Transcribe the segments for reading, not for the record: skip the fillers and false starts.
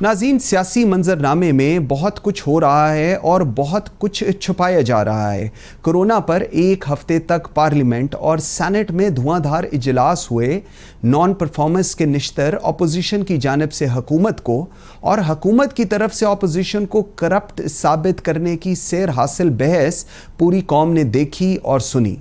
नाज़रीन, सियासी मंजरनामे में बहुत कुछ हो रहा है और बहुत कुछ छुपाया जा रहा है। कोरोना पर एक हफ्ते तक पार्लियामेंट और सेनेट में धुआंधार इजलास हुए। नॉन परफॉर्मेंस के निश्तर अपोजिशन की जानिब से हुकूमत को और हुकूमत की तरफ से अपोजिशन को करप्ट साबित करने की सैर हासिल बहस पूरी कौम ने देखी और सुनी।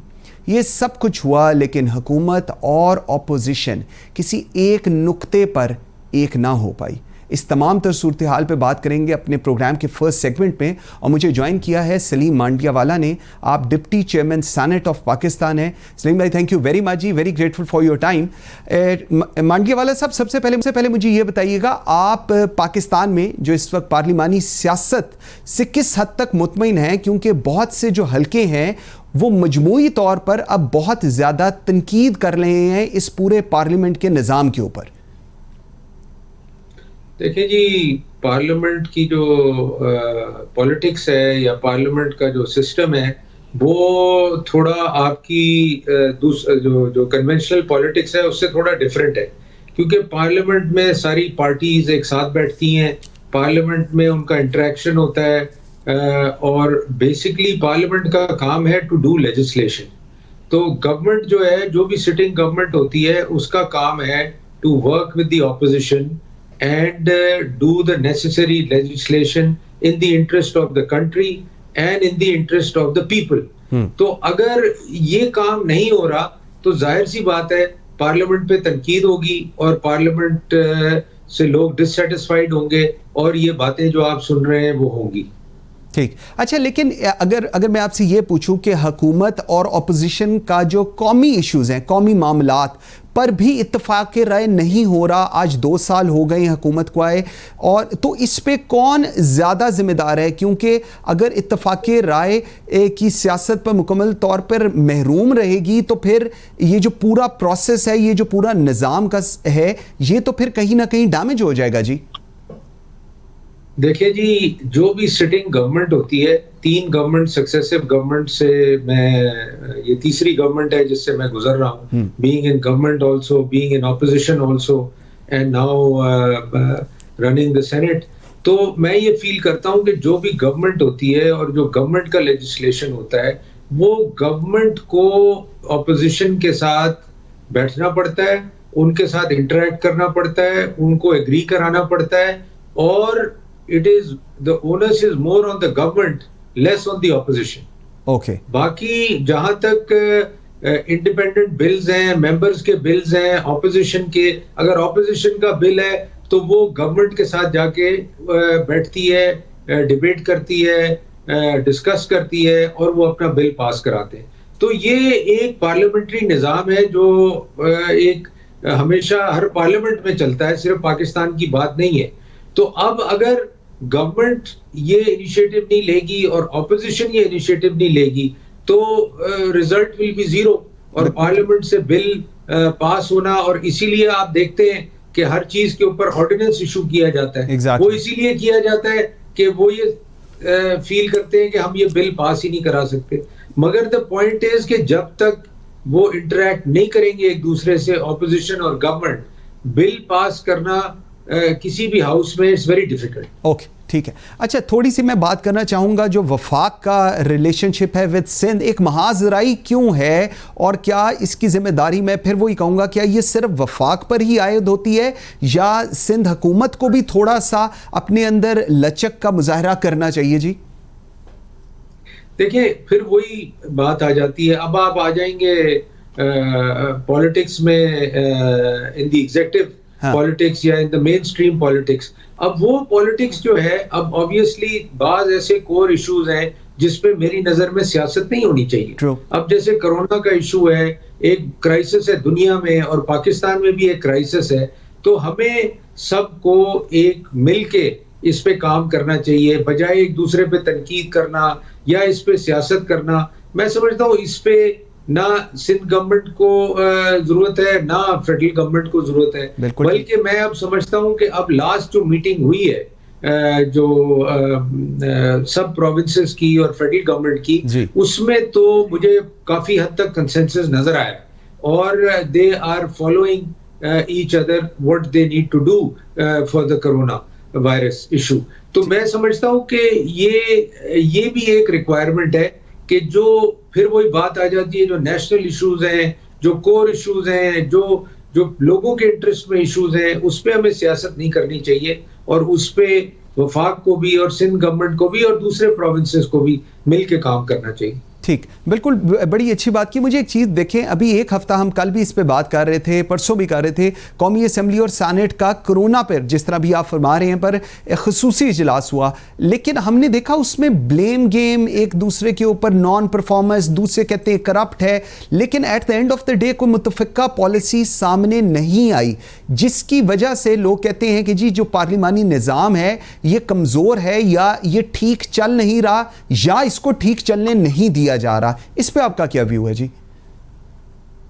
ये सब कुछ हुआ, लेकिन हुकूमत और अपोजिशन किसी एक नुक्ते पर एक ना हो पाई। इस तमाम तर सूरत हाल पर बात करेंगे अपने प्रोग्राम के फर्स्ट सेगमेंट में, और मुझे ज्वाइन किया है सलीम मांडियावाला ने। आप deputy chairman senate of Pakistan हैं। सलीम भाई, thank you very much ji, very grateful for your time. Mandviwala साहब, सबसे पहले मुझे ये बताइएगा, आप पाकिस्तान में जो इस वक्त पार्लिमानी सियासत से किस हद तक मुतमईन हैं, क्योंकि बहुत से जो हल्के हैं वो मजमूई तौर पर अब बहुत ज़्यादा तनकीद कर रहे हैं इस पूरे पार्लियामेंट के निज़ाम के ऊपर। देखिए जी, पार्लियामेंट की जो पॉलिटिक्स है या पार्लियामेंट का जो सिस्टम है वो थोड़ा आपकी जो कन्वेंशनल पॉलिटिक्स है उससे थोड़ा डिफरेंट है, क्योंकि पार्लियामेंट में सारी पार्टीज एक साथ बैठती हैं, पार्लियामेंट में उनका इंटरेक्शन होता है और बेसिकली पार्लियामेंट का काम है टू डू लेजिस्लेशन। तो गवर्नमेंट जो है, जो भी सिटिंग गवर्नमेंट होती है, उसका काम है to work with the opposition and do the necessary legislation in the interest of the country and in the interest of the people. तो अगर ये काम नहीं हो रहा तो जाहिर सी बात है पार्लियामेंट पे तनकीद होगी और पार्लियामेंट से लोग डिससेटिस्फाइड होंगे और ये बातें जो आप सुन रहे हैं वो होंगी। ठीक, अच्छा, लेकिन अगर मैं आपसे ये पूछूं कि हुकूमत और अपोजिशन का जो कौमी इश्यूज़ हैं, कौमी मामलात पर भी इत्तफाक राय नहीं हो रहा, आज 2 साल हो गए हुकूमत को आए, और तो इस पे कौन ज़्यादा जिम्मेदार है? क्योंकि अगर इत्तफाक राय की सियासत पर मुकम्मल तौर पर महरूम रहेगी तो फिर ये जो पूरा प्रोसेस है, ये जो पूरा निज़ाम का है, ये तो फिर कहीं ना कहीं डैमेज हो जाएगा जी। देखिए जी, जो भी सिटिंग गवर्नमेंट होती है, 3 गवर्नमेंट सक्सेसिव गवर्नमेंट से मैं, ये तीसरी गवर्नमेंट है जिससे मैं गुजर रहा हूँ, being in government also, being in opposition also and now running the senate. तो मैं ये फील करता हूँ कि जो भी गवर्नमेंट होती है और जो गवर्नमेंट का लेजिस्लेशन होता है, वो गवर्नमेंट को ऑपोजिशन के साथ बैठना पड़ता है, उनके साथ इंटरेक्ट करना पड़ता है, उनको एग्री कराना पड़ता है, और it is the onus is more on the government, less on the opposition. Okay. बाकी जहां तक इंडिपेंडेंट बिल्स हैं, मेंबर्स के बिल्स हैं, ऑपोजिशन के, अगर ऑपोजिशन का बिल है तो वो गवर्नमेंट के साथ जाके बैठती है, डिबेट करती है, डिस्कस करती है और वो अपना बिल पास कराते हैं। तो ये एक पार्लियामेंट्री निज़ाम है जो एक हमेशा हर पार्लियामेंट में चलता है, सिर्फ पाकिस्तान की बात नहीं है। तो अब अगर गवर्नमेंट ये इनिशिएटिव नहीं लेगी और ऑपोजिशन ये इनिशिएटिव नहीं लेगी तो रिजल्ट विल बी जीरो, और पार्लियामेंट से बिल पास होना, और इसीलिए आप देखते हैं कि हर चीज के ऊपर ऑर्डिनेंस इशू किया जाता है। वो इसीलिए किया जाता है कि वो ये फील करते हैं कि हम ये बिल पास ही नहीं करा सकते। मगर द पॉइंट इज कि जब तक वो इंटरेक्ट नहीं करेंगे एक दूसरे से, ऑपोजिशन और गवर्नमेंट, बिल पास करना किसी भी हाउस में इट्स वेरी डिफिकल्ट। ओके, ठीक है। अच्छा, थोड़ी सी मैं बात करना चाहूँगा, जो वफाक का रिलेशनशिप है विद सिंध, एक महाजराई क्यों है, और क्या इसकी जिम्मेदारी, मैं फिर वही कहूँगा, क्या ये सिर्फ वफाक पर ही आयद होती है या सिंध हुकूमत को भी थोड़ा सा अपने अंदर लचक का मुजाहरा करना चाहिए जी? देखिए, फिर वही बात आ जाती है। अब आप आ जाएंगे पॉलिटिक्स में, इन द एग्जीक्यूटिव पॉलिटिक्स या in the main stream politics. अब वो पॉलिटिक्स जो है, अब ऑब्वियसली बाज ऐसे कोर इश्यूज हैं जिसपे मेरी नजर में सियासत नहीं होनी चाहिए। अब जैसे कोरोना का इशू है, एक क्राइसिस है दुनिया में और पाकिस्तान में भी एक क्राइसिस है, तो हमें सबको एक मिलके इस पे काम करना चाहिए, बजाय एक दूसरे पे तनकीद करना या इस पे सियासत करना। मैं समझता हूँ इस पे ना सिंध गवर्नमेंट को जरूरत है, ना फेडरल गवर्नमेंट को जरूरत है, बल्कि मैं अब समझता हूं कि अब लास्ट जो मीटिंग हुई है जो सब प्रोविंसेस की और फेडरल गवर्नमेंट की, उसमें तो मुझे काफी हद तक कंसेंसस नजर आया और they are following each other what they need to do for the corona. Virus issue. तो मैं समझता हूँ कि ये भी एक रिक्वायरमेंट है कि जो फिर वही बात आ जाती है, जो नेशनल इश्यूज हैं, जो कोर इश्यूज हैं, जो जो लोगों के इंटरेस्ट में इश्यूज हैं, उस पे हमें सियासत नहीं करनी चाहिए और उस पे वफाक को भी और सिंध गवर्नमेंट को भी और दूसरे प्रोविंसेस को भी मिलकर काम करना चाहिए। ठीक, बिल्कुल बड़ी अच्छी बात की। मुझे एक चीज़ देखें, अभी एक हफ्ता हम कल भी इस पे बात कर रहे थे, परसों भी कर रहे थे, कौमी असम्बली और सेनेट का कोरोना पर जिस तरह भी आप फरमा रहे हैं पर खसूसी इजलास हुआ, लेकिन हमने देखा उसमें ब्लेम गेम, एक दूसरे के ऊपर नॉन परफॉर्मेंस, दूसरे कहते हैं करप्ट है, लेकिन at the end of the day कोई मुतफ़िका पॉलिसी सामने नहीं आई, जिसकी वजह से लोग कहते हैं कि जी जो पार्लिमानी निज़ाम है ये कमज़ोर है या ये ठीक चल नहीं रहा या इसको ठीक चलने नहीं दिया जा रहा। इस पे आपका क्या व्यू है जी?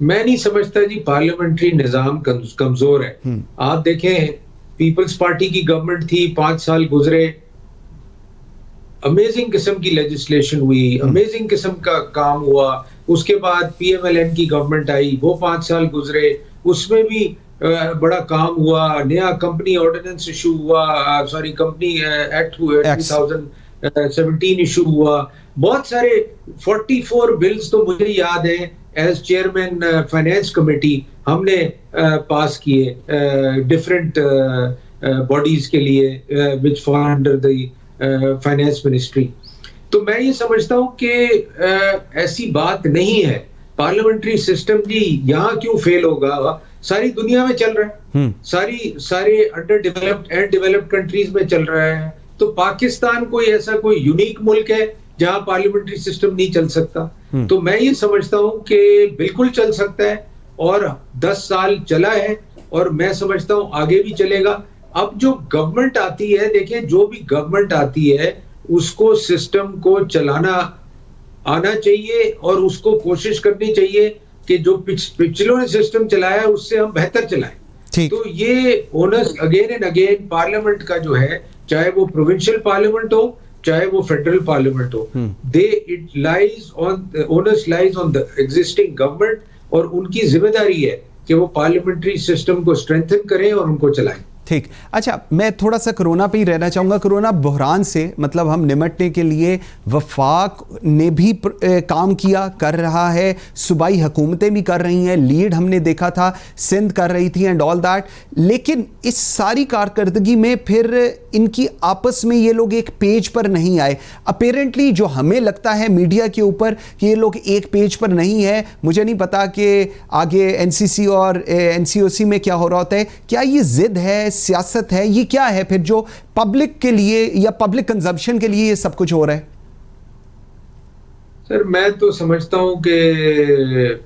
मैं नहीं समझता जी पार्लियामेंट्री निजाम कमजोर है। आप देखें, पीपल्स पार्टी की गवर्नमेंट थी, 5 साल गुजरे, अमेजिंग किस्म की लेजिस्लेशन हुई, अमेजिंग किस्म का काम हुआ। उसके बाद पीएमएलएन की गवर्नमेंट आई, वो 5 साल गुजरे, उसमें भी बड़ा काम हुआ, नया कंपनी ऑर्डिनेंस इशू हुआ, सॉरी कंपनी एक्ट 2017 इशू हुआ, बहुत सारे 44 बिल्स तो मुझे याद है एज चेयरमैन फाइनेंस कमेटी हमने पास किए डिफरेंट बॉडीज के लिए विच fall under the finance ministry. तो मैं ये समझता हूँ कि ऐसी बात नहीं है। पार्लियामेंट्री सिस्टम जी यहाँ क्यों फेल होगा, सारी दुनिया में चल रहा है, सारे under developed and developed countries में चल रहा है। तो पाकिस्तान कोई ऐसा कोई यूनिक मुल्क है जहां पार्लियामेंट्री सिस्टम नहीं चल सकता? तो मैं ये समझता हूं कि बिल्कुल चल सकता है और 10 साल चला है और मैं समझता हूं आगे भी चलेगा। अब जो गवर्नमेंट आती है, देखिए जो भी गवर्नमेंट आती है उसको सिस्टम को चलाना आना चाहिए और उसको कोशिश करनी चाहिए कि जो पिछलों ने सिस्टम चलाया है उससे हम बेहतर चलाएं। तो ये onus again and again parliament का जो है, चाहे वो प्रोविंशियल पार्लियामेंट हो चाहे वो फेडरल पार्लियामेंट हो, onus lies on the existing government और उनकी जिम्मेदारी है कि वो पार्लियामेंट्री सिस्टम को स्ट्रेंथन करें और उनको चलाएं। ठीक, अच्छा मैं थोड़ा सा कोरोना पे ही रहना चाहूँगा। कोरोना बहरान से मतलब हम निमटने के लिए वफाक ने भी काम किया, कर रहा है, सूबाई हुकूमतें भी कर रही हैं, लीड हमने देखा था सिंध कर रही थी एंड ऑल दैट, लेकिन इस सारी कारकर्दगी में फिर इनकी आपस में ये लोग एक पेज पर नहीं आए। अपेरेंटली जो हमें लगता है मीडिया के ऊपर कि ये लोग एक पेज पर नहीं है, मुझे नहीं पता कि आगे एनसीसी और एनसीओसी में क्या हो रहा होता है, क्या ये जिद है, सियासत है, ये क्या है फिर जो पब्लिक के लिए या पब्लिक कंजम्पशन के लिए ये सब कुछ हो रहा है? सर मैं तो समझता हूं कि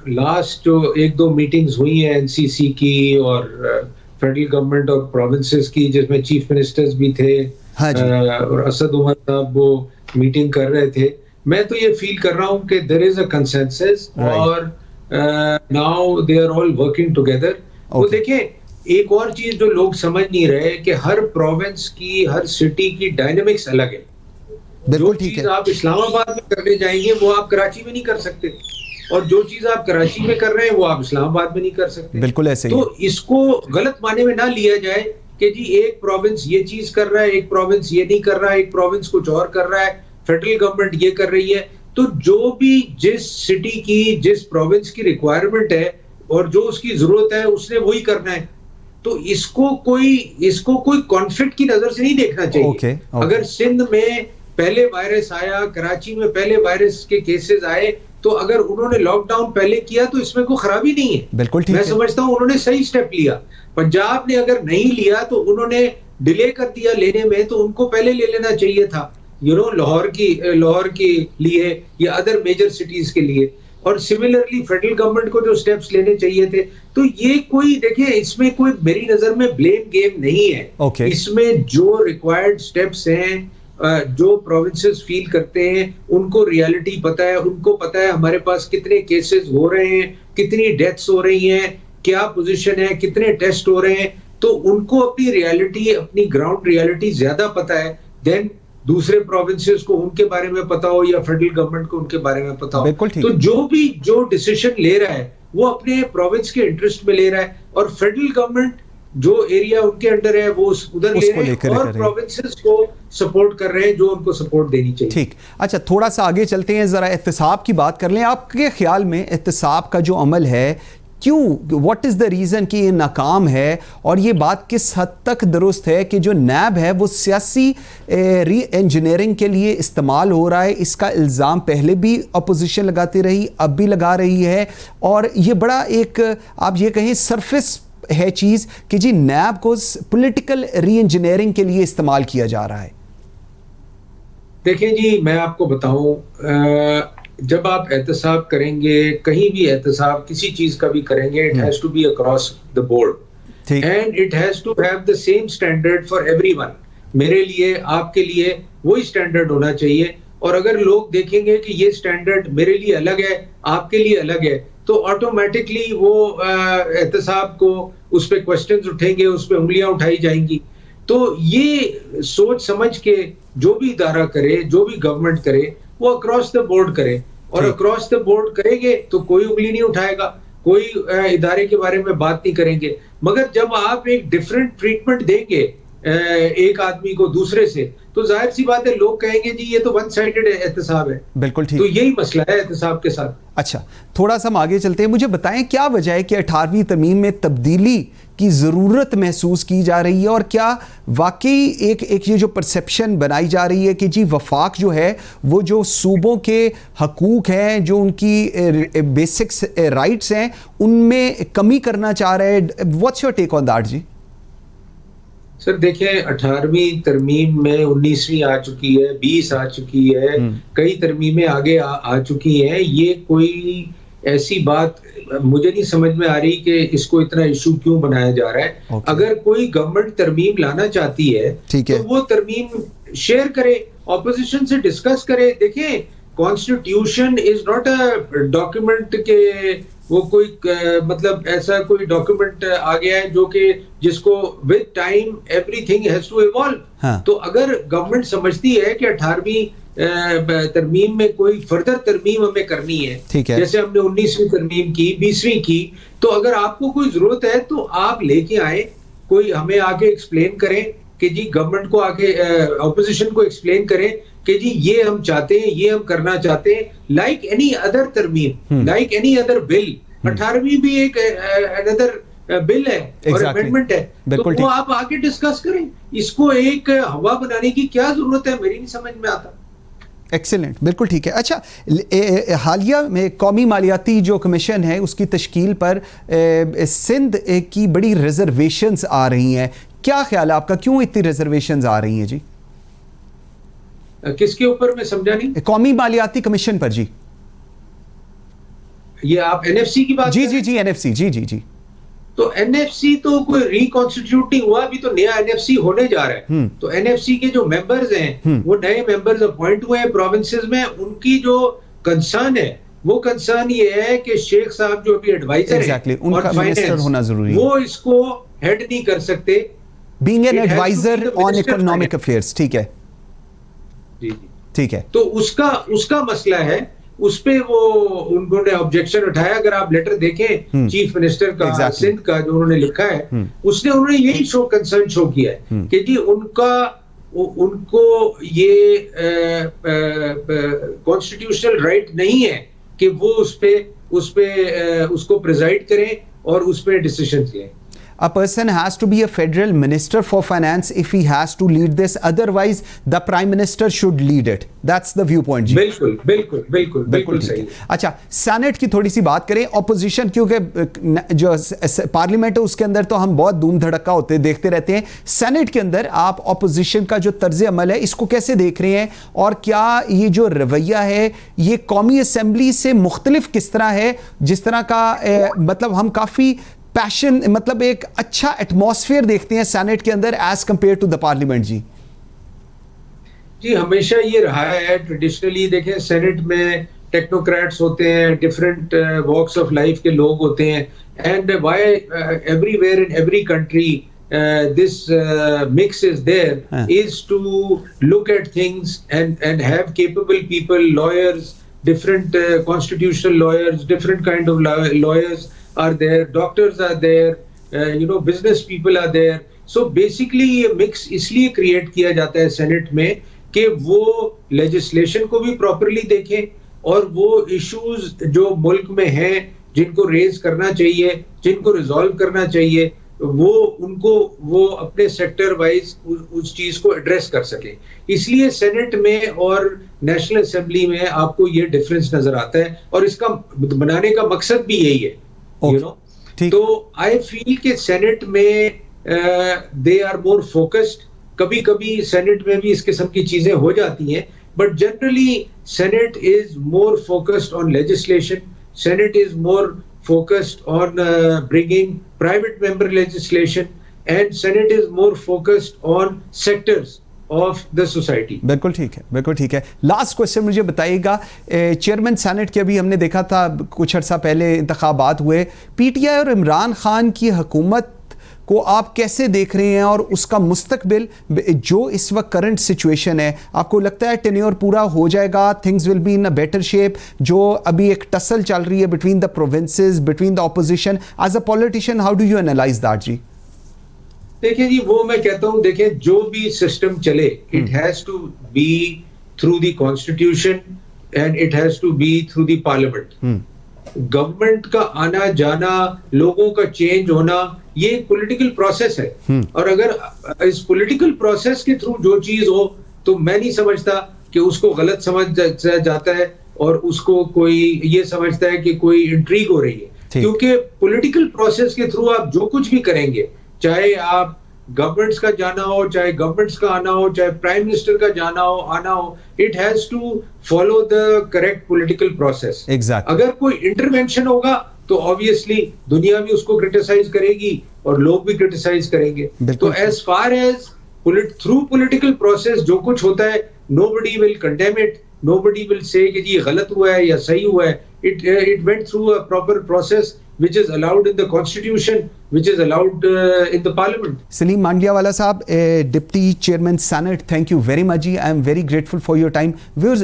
लास्ट जो 1-2 मीटिंग्स हुई हैं एनसीसी की और फेडरल गवर्नमेंट और प्रोविंसेस की, जिसमें चीफ मिनिस्टर्स भी थे, हाँ जी, और असद उमर साहब वो मीटिंग कर रहे थे, मैं तो ये फील कर रहा हूं कि देयर इज अ कंसेंसस और now they are all working together. वो देखिए एक और चीज जो लोग समझ नहीं रहे कि हर प्रोविंस की, हर सिटी की डायनेमिक्स अलग है। जो चीज आप इस्लामाबाद में करने जाएंगे वो आप कराची में नहीं कर सकते और जो चीज आप कराची में कर रहे हैं वो आप इस्लामाबाद में नहीं कर सकते। बिल्कुल ऐसे ही। तो इसको गलत माने में ना लिया जाए कि जी एक प्रोविंस ये चीज कर रहा है, एक प्रोविंस ये नहीं कर रहा है, एक प्रोविंस कुछ और कर रहा है, फेडरल गवर्नमेंट ये कर रही है। तो जो भी जिस सिटी की, जिस प्रोविंस की रिक्वायरमेंट है और जो उसकी जरूरत है उसने वही करना है। तो इसको कोई कॉन्फ्लिक्ट की नजर से नहीं देखना चाहिए। अगर सिंध में पहले वायरस आया, कराची में पहले वायरस के केसेस आए, तो अगर उन्होंने लॉकडाउन पहले किया तो इसमें कोई खराबी नहीं है। बिल्कुल ठीक है। मैं समझता हूं उन्होंने सही स्टेप लिया। पंजाब ने अगर नहीं लिया तो उन्होंने डिले कर दिया लेने में, तो उनको पहले ले लेना चाहिए था, लाहौर की लिए या अदर मेजर सिटीज के लिए। और सिमिलरली फेडरल गवर्नमेंट को जो स्टेप्स लेने चाहिए थे। तो ये कोई देखिए इसमें कोई मेरी नजर में ब्लेम गेम नहीं है। इसमें जो रिक्वायर्ड स्टेप्स हैं, जो प्रोविंसेस फील करते हैं, उनको रियलिटी पता है, उनको पता है हमारे पास कितने केसेस हो रहे हैं, कितनी डेथ्स हो रही हैं, क्या पोजीशन है, कितने टेस्ट हो रहे हैं। तो उनको अपनी रियलिटी, अपनी ग्राउंड रियलिटी ज्यादा पता है देन दूसरे प्रोविंसेस को उनके बारे में पता हो या फेडरल गवर्नमेंट को उनके बारे में पता हो। तो जो डिसीजन ले रहा है वो अपने प्रोविंस के इंटरेस्ट में ले रहा है और फेडरल गवर्नमेंट जो एरिया उनके अंडर है वो उधर ले रहे हैं और प्रोविंसेस को सपोर्ट कर रहे हैं जो उनको सपोर्ट देनी चाहिए। ठीक, अच्छा थोड़ा सा आगे चलते हैं, जरा एहतसाब की बात कर लें। आपके ख्याल में एहतसाब का जो अमल है क्यों, व्हाट इज़ द रीज़न कि ये नाकाम है, और ये बात किस हद तक दुरुस्त है कि जो नैब है वो सियासी री इंजीनियरिंग के लिए इस्तेमाल हो रहा है? इसका इल्ज़ाम पहले भी अपोजिशन लगाती रही, अब भी लगा रही है, और ये बड़ा एक आप ये कहें सरफेस है चीज़ कि जी नैब को पॉलिटिकल री इंजीनियरिंग के लिए इस्तेमाल किया जा रहा है। देखिए जी, मैं आपको बताऊं, जब आप एहतसाब करेंगे, कहीं भी एहतसाब किसी चीज का भी करेंगे, it has to be across the board and it has to have the same standard for everyone. मेरे लिए, आपके लिए वही स्टैंडर्ड होना चाहिए, और अगर लोग देखेंगे कि ये स्टैंडर्ड मेरे लिए अलग है, आपके लिए अलग है, तो ऑटोमेटिकली वो एहतसाब को उस पर क्वेश्चंस उठेंगे, उस पर उंगलियां उठाई जाएंगी। तो ये सोच समझ के जो भी इदारा करे, जो भी गवर्नमेंट करे, वो अक्रॉस द बोर्ड करे, और अक्रॉस द बोर्ड करेंगे तो कोई उंगली नहीं उठाएगा, कोई इदारे के बारे में बात नहीं करेंगे। मगर जब आप एक डिफरेंट ट्रीटमेंट देंगे एक आदमी को दूसरे से, तो जाहिर सी बात है लोग कहेंगे जी ये तो वन साइडेड एहतसाब है। बिल्कुल ठीक, तो यही मसला है एहतसाब के साथ। अच्छा, थोड़ा सा हम आगे चलते हैं। मुझे बताएं क्या वजह है कि 18वीं तरमीम में तब्दीली की ज़रूरत महसूस की जा रही है, और क्या वाकई एक ये जो परसेप्शन बनाई जा रही है कि जी वफाक जो है वो जो सूबों के हकूक़ हैं, जो उनकी बेसिक्स राइट्स हैं, उनमें कमी करना चाह रहे हैं? What's your take on that जी? सर देखिए, 18वीं तरमीम में 19वीं आ चुकी है, 20 आ चुकी है, कई तरमीमें आगे आ चुकी हैं। ये कोई ऐसी बात मुझे नहीं समझ में आ रही कि इसको इतना इशू क्यों बनाया जा रहा है। अगर कोई गवर्नमेंट तरमीम लाना चाहती है तो वो तरमीम शेयर करे, ऑपोजिशन से डिस्कस करे। देखिए, constitution is not a document के वो कोई मतलब ऐसा कोई डॉक्यूमेंट आ गया है जो कि जिसको with time everything has to evolve. तो अगर गवर्नमेंट समझती है कि 18वीं तरमीम में कोई फर्दर तरमीम हमें करनी है, जैसे हमने 19वीं तरमीम की, 20वीं की, तो अगर आपको कोई जरूरत है तो आप लेके आए, कोई हमें आके एक्सप्लेन करें कि जी गवर्नमेंट को आके ऑपोजिशन को एक्सप्लेन करें कि जी ये हम चाहते हैं, ये हम करना चाहते हैं, लाइक एनी अदर तरमीम, लाइक एनी अदर बिल। 18वीं भी एक अनदर बिल है और अमेंडमेंट है, तो वो आप आके डिस्कस करें। इसको एक हवा बनाने की क्या जरूरत है, मेरी नहीं समझ में आता। एक्सीलेंट, बिल्कुल ठीक है। अच्छा, हालिया में कौमी मालियाती जो कमीशन है उसकी तश्कील पर सिंध की बड़ी रिजर्वेशंस आ रही हैं, क्या ख्याल है आपका, क्यों इतनी रिजर्वेशंस आ रही हैं जी? किसके ऊपर, मैं समझा नहीं। कौमी मालियाती कमीशन पर जी। ये आप एनएफसी की बात? जी जी जी, एनएफसी, जी जी जी। तो एनएफसी तो कोई रिकॉन्स्टिट्यूट नहीं हुआ, अभी तो नया एनएफसी होने जा रहा है। तो एनएफसी के जो मेंबर्स हैं वो नए मेंबर्स अपॉइंट हुए हैं प्रोविंसेस में। उनकी जो कंसर्न है वो कंसर्न ये है कि शेख साहब जो अभी एडवाइजर हैं और फाइनेंस होना जरूरी, वो इसको हेड नहीं कर सकते, being an adviser on economic affairs. ठीक है जी, ठीक है। तो उसका मसला है, उस पे वो उन्होंने ऑब्जेक्शन उठाया। अगर आप लेटर देखें चीफ मिनिस्टर का सिंध का जो उन्होंने लिखा है, उन्होंने यही कंसर्न शो किया है कि जी उनको ये कॉन्स्टिट्यूशनल राइट नहीं है कि वो उसको प्रिजाइड करें और उस पे डिसीजन लें। A person has to be a federal minister for finance if he has to lead this, otherwise the prime minister should lead it. That's the viewpoint जी। बिल्कुल बिल्कुल बिल्कुल बिल्कुल सही। अच्छा, सेनेट की थोड़ी सी बात करें। ऑपोजिशन, क्योंकि जो पार्लियामेंट है उसके अंदर तो हम बहुत धूम धड़का होते देखते रहते हैं, सेनेट के अंदर आप ऑपोजिशन का जो तर्ज अमल है इसको कैसे देख रहे हैं, और क्या ये जो रवैया है ये कौमी असम्बली से मुख्तलिफ किस तरह है, जिस तरह का मतलब हम काफ़ी पैशन, मतलब एक अच्छा एटमॉस्फेयर देखते हैं सेनेट के अंदर as compared to the parliament ji? जी, हमेशा ये रहा है ट्रेडिशनली। देखें, सेनेट में टेक्नोक्रेट्स होते हैं, डिफरेंट वॉक्स ऑफ लाइफ के लोग होते हैं, and why everywhere in every country this mix is there is to look at things and have capable people, lawyers, different constitutional lawyers, different kind of lawyers are there, doctors are there, business people are there. So basically ये mix इसलिए create किया जाता है senate में कि वो legislation को भी प्रॉपरली देखें और वो इश्यूज जो मुल्क में हैं जिनको रेज करना चाहिए, जिनको रिजॉल्व करना चाहिए, वो अपने सेक्टर वाइज उस चीज को एड्रेस कर सके. इसलिए सेनेट में और नेशनल असेंबली में आपको ये डिफरेंस नजर आता है और इसका बनाने का मकसद भी यही है. यू नो, तो आई फील कि सेनेट में दे आर मोर फोकस्ड. कभी कभी सेनेट में भी इस किस्म की चीजें हो जाती हैं, but generally senate is more focused on legislation. Senate is more focused on bringing private member legislation, and Senate is more focused on sectors of the society. बिल्कुल ठीक है, बिल्कुल ठीक है. लास्ट क्वेश्चन मुझे बताइएगा, चेयरमैन सेनेट के अभी हमने देखा था कुछ अर्सा पहले इंतखाबात हुए, पीटीआई और इमरान खान की हुकूमत को आप कैसे देख रहे हैं और उसका मुस्तकबिल जो इस वक्त करंट सिचुएशन है, आपको लगता है टेन्योर पूरा हो जाएगा, things will be in a better shape? जो अभी एक टसल चल रही है between the provinces, between the opposition, as a politician how do you analyze that ji? देखिए जी, वो मैं कहता हूं, देखिए जो भी सिस्टम चले, it has to be through the constitution and it has to be through the parliament. Government का आना जाना, लोगों का चेंज होना, ये एक पॉलिटिकल प्रोसेस है. और अगर इस पॉलिटिकल प्रोसेस के थ्रू जो चीज हो, तो मैं नहीं समझता कि उसको गलत समझ जाता है और उसको कोई ये समझता है कि कोई इंट्रीग हो रही है. क्योंकि पॉलिटिकल प्रोसेस के थ्रू आप जो कुछ भी करेंगे, चाहे आप गवर्नमेंट्स का जाना हो, चाहे गवर्नमेंट्स का आना हो, चाहे प्राइम मिनिस्टर का जाना हो आना हो, it has to follow the correct political process. अगर कोई इंटरवेंशन होगा तो ऑब्वियसली दुनिया भी उसको क्रिटिसाइज करेगी और लोग भी क्रिटिसाइज करेंगे. तो as far as through political process जो कुछ होता है, nobody will condemn it, nobody will say कि जी गलत हुआ है या सही हुआ है. It went through a proper process which is allowed in the constitution, which is allowed in the parliament. Salim Mandliawala साहब, Deputy Chairman Senate, thank you very much. I am very grateful for your time. Viewers,